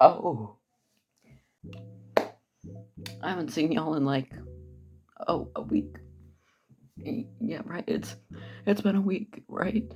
Oh, I haven't seen y'all in like, a week. Yeah, right. It's been a week, right?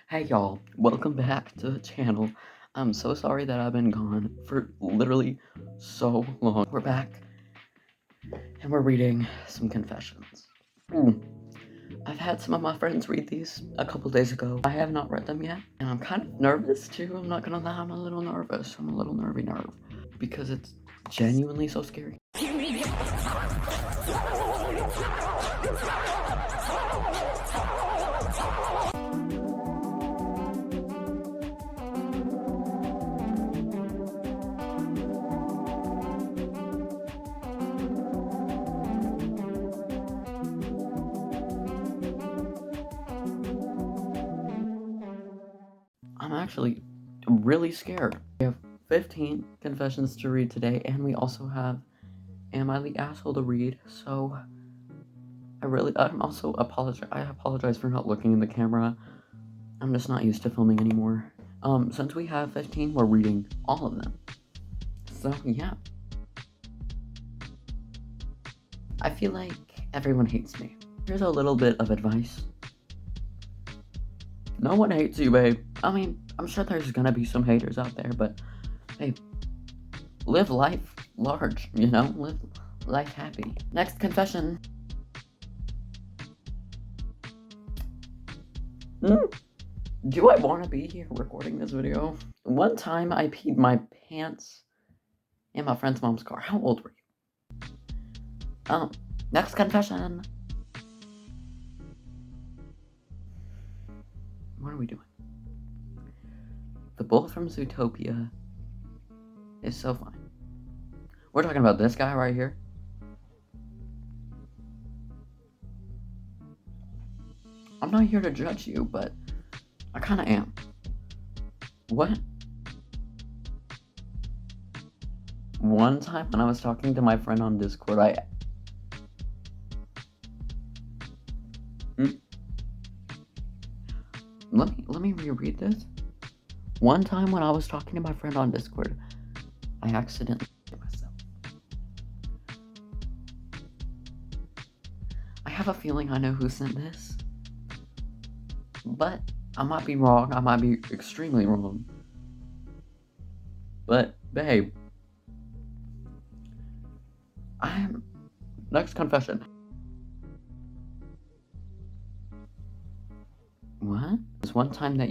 Hey y'all, welcome back to the channel. I'm so sorry that I've been gone for literally so long. We're back and we're reading some confessions. I've had some of my friends read these a couple days ago. I have not read them yet, and I'm kind of nervous too. I'm not gonna lie, I'm a little nervous. I'm a little nervy because it's genuinely so scary. I'm actually really scared. We have 15 confessions to read today, and we also have Am I the Asshole to read, so I'm also I apologize for not looking in the camera. I'm just not used to filming anymore. Since we have 15, we're reading all of them. So, yeah. I feel like everyone hates me. Here's a little bit of advice. No one hates you, babe. I mean, I'm sure there's gonna be some haters out there, but, hey, live life large, you know? Live life happy. Next confession. Do I want to be here recording this video? One time I peed my pants in my friend's mom's car. How old were you? Next confession. What are we doing? The bull from Zootopia is so fine. We're talking about this guy right here. I'm not here to judge you, but I kind of am. What? One time when I was talking to my friend on Discord, Let me reread this. One time when I was talking to my friend on Discord, I accidentally hit myself. I have a feeling I know who sent this, but I might be wrong. I might be extremely wrong. But, babe, next confession. What? There's one time that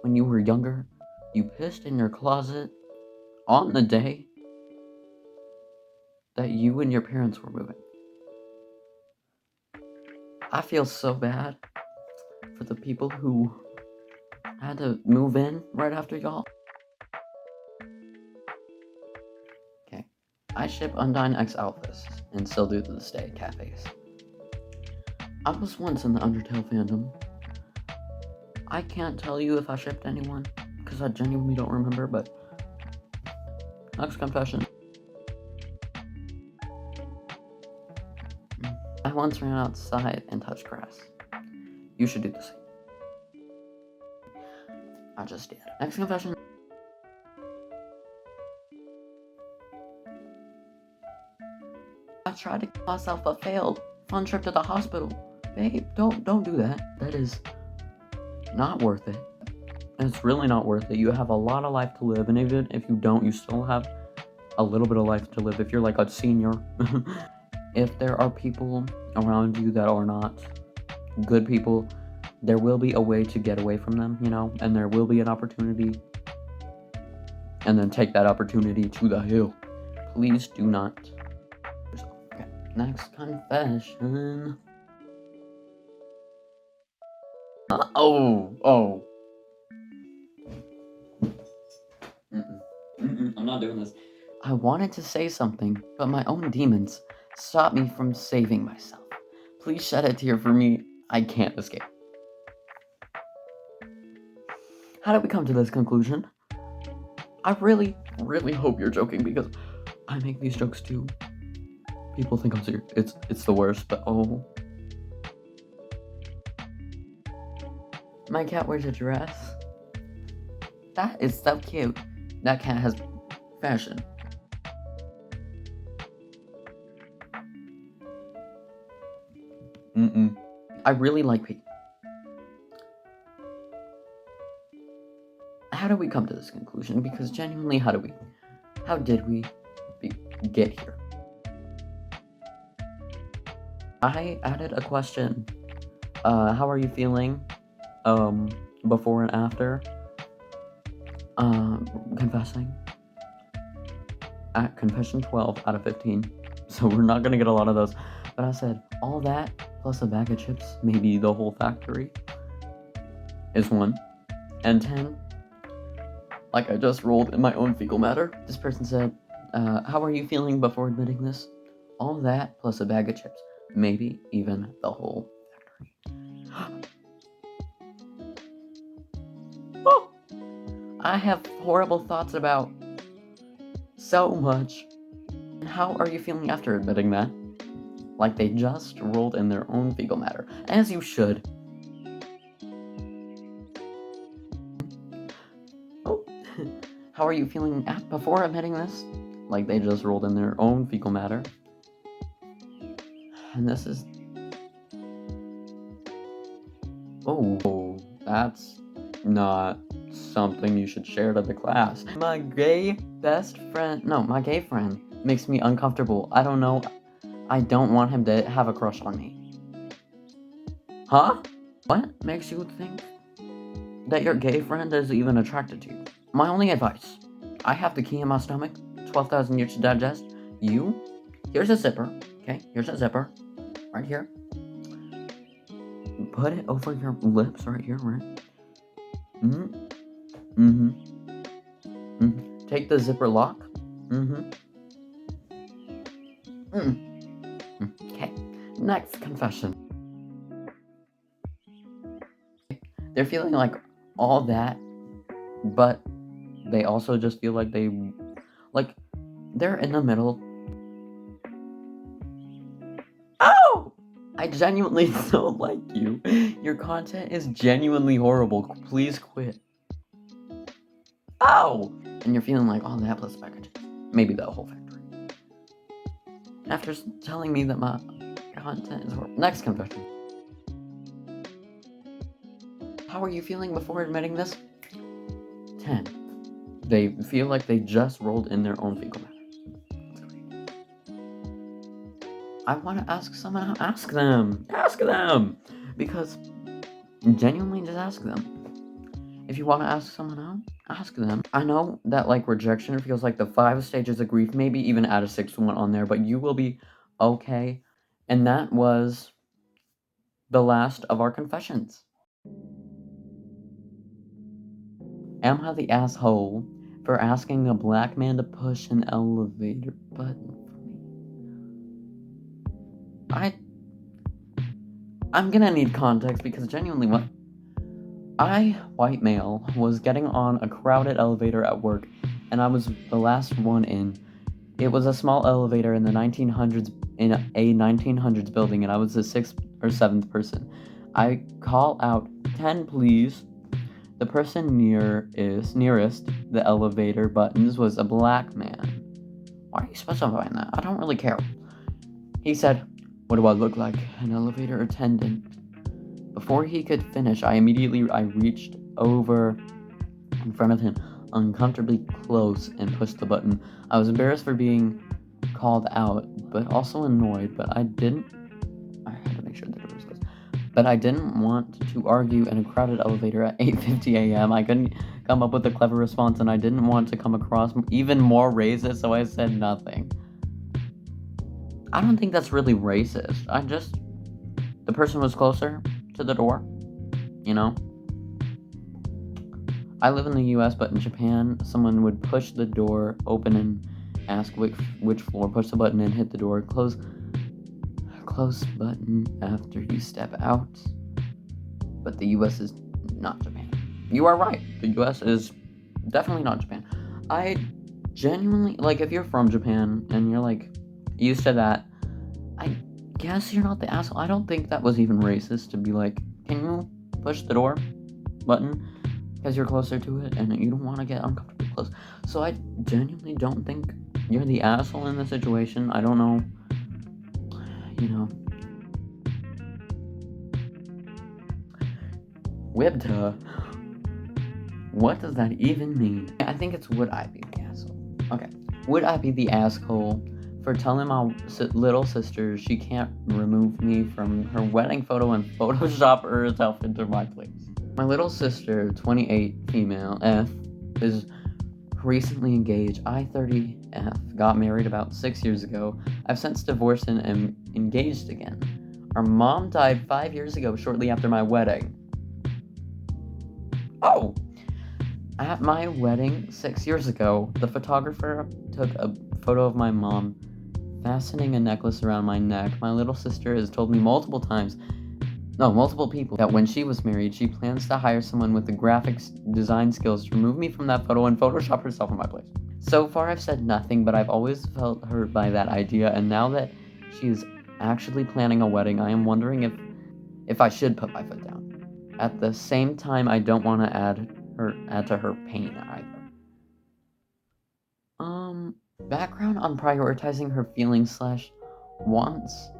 when you were younger, you pissed in your closet on the day that you and your parents were moving. I feel so bad for the people who had to move in right after y'all. Okay. I ship Undyne X Alphas and still do to this day cafes. I was once in the Undertale fandom. I can't tell you if I shipped anyone, because I genuinely don't remember, but next confession. I once ran outside and touched grass. You should do the same. I just did. Next confession. I tried to give myself a failed fun trip to the hospital. Babe, don't do that. That is not worth it. It's really not worth it. You have a lot of life to live, and even if you don't, you still have a little bit of life to live if you're like a senior. If there are people around you that are not good people, there will be a way to get away from them, you know, and there will be an opportunity, and then take that opportunity to the hill. Please do not. Okay, next confession. I'm not doing this. I wanted to say something, but my own demons stopped me from saving myself. Please shed a tear for me. I can't escape. How did we come to this conclusion? I really, really hope you're joking, because I make these jokes too. People think I'm serious. It's the worst, but oh. My cat wears a dress. That is so cute. That cat has fashion. I really like Pete. How did we come to this conclusion? Because genuinely, how did we get here? I added a question. How are you feeling? Before and after? Confessing. At confession 12 out of 15. So we're not gonna get a lot of those. But I said, all that plus a bag of chips, maybe the whole factory, is 1. And 10, like I just rolled in my own fecal matter. This person said, how are you feeling before admitting this? All that plus a bag of chips, maybe even the whole factory. Oh, I have horrible thoughts about so much. How are you feeling after admitting that? Like they just rolled in their own fecal matter, as you should. Oh, how are you feeling before admitting this? Like they just rolled in their own fecal matter. And this is... Oh, that's not something you should share to the class. My gay friend makes me uncomfortable. I don't know. I don't want him to have a crush on me. Huh? What makes you think that your gay friend is even attracted to you? My only advice, I have the key in my stomach, 12,000 years to digest. Here's a zipper, okay? Here's a zipper, right here. Put it over your lips right here, right? Take the zipper lock. Okay, next confession. They're feeling like all that, but they also just feel like they're in the middle. Oh! I genuinely don't like you. Your content is genuinely horrible. Please quit. Oh! And you're feeling like all that plus package. Maybe the whole factory. After telling me that my content is horrible. Next confession. How are you feeling before admitting this? 10. They feel like they just rolled in their own fecal matter. That's great. I want to ask someone. Ask them. Because genuinely just ask them. If you want to ask someone out, ask them. I know that rejection feels like the 5 stages of grief, maybe even add a 6th one on there, but you will be okay. And that was the last of our confessions. Am I the asshole for asking a black man to push an elevator button for me? I'm gonna need context because genuinely white male, was getting on a crowded elevator at work, and I was the last one in. It was a small elevator in the 1900s, in a 1900s building, and I was the 6th or 7th person. I call out, 10 please. The person nearest the elevator buttons was a black man. Why are you specifying that? I don't really care. He said, what do I look like? An elevator attendant? Before he could finish, I reached over in front of him, uncomfortably close, and pushed the button. I was embarrassed for being called out, but also annoyed, I had to make sure the door was closed. But I didn't want to argue in a crowded elevator at 8:50 a.m. I couldn't come up with a clever response, and I didn't want to come across even more racist, so I said nothing. I don't think that's really racist. The person was closer to the door, I live in the US, but in Japan, someone would push the door open and ask which floor, push the button and hit the door, close button after you step out. But the US is not Japan. You are right. The US is definitely not Japan. I genuinely, if you're from Japan and you're used to that, I guess you're not the asshole. I don't think that was even racist to be can you push the door button? because you're closer to it and you don't want to get uncomfortably close. So I genuinely don't think you're the asshole in the situation. I don't know, you know. Whipped her. What does that even mean? I think it's would I be the asshole? Okay. Would I be the asshole for telling my little sister she can't remove me from her wedding photo and Photoshop herself into my place? My little sister, 28, female, F, is recently engaged. I, 30, F, got married about 6 years ago. I've since divorced and am engaged again. Our mom died 5 years ago, shortly after my wedding. Oh! At my wedding 6 years ago, the photographer took a photo of my mom fastening a necklace around my neck. My little sister has told me multiple people, that when she was married, she plans to hire someone with the graphics design skills to remove me from that photo and Photoshop herself in my place. So far, I've said nothing, but I've always felt hurt by that idea, and now that she is actually planning a wedding, I am wondering if I should put my foot down. At the same time, I don't want to add to her pain either. Background on prioritizing her feelings / wants.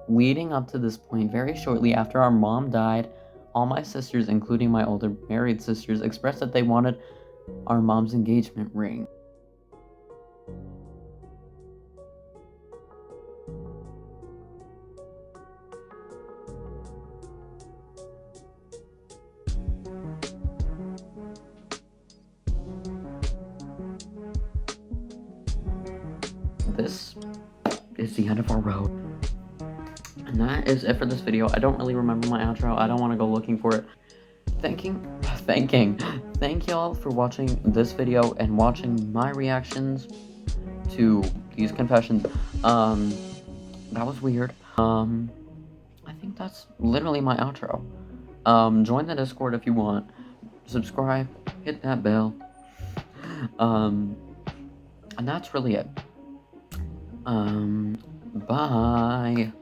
Leading up to this point, very shortly after our mom died, all my sisters, including my older married sisters, expressed that they wanted our mom's engagement ring. This is the end of our road. And that is it for this video. I don't really remember my outro. I don't want to go looking for it. Thank y'all for watching this video and watching my reactions to these confessions. That was weird. I think that's literally my outro. Join the Discord if you want. Subscribe, hit that bell. And that's really it. Bye.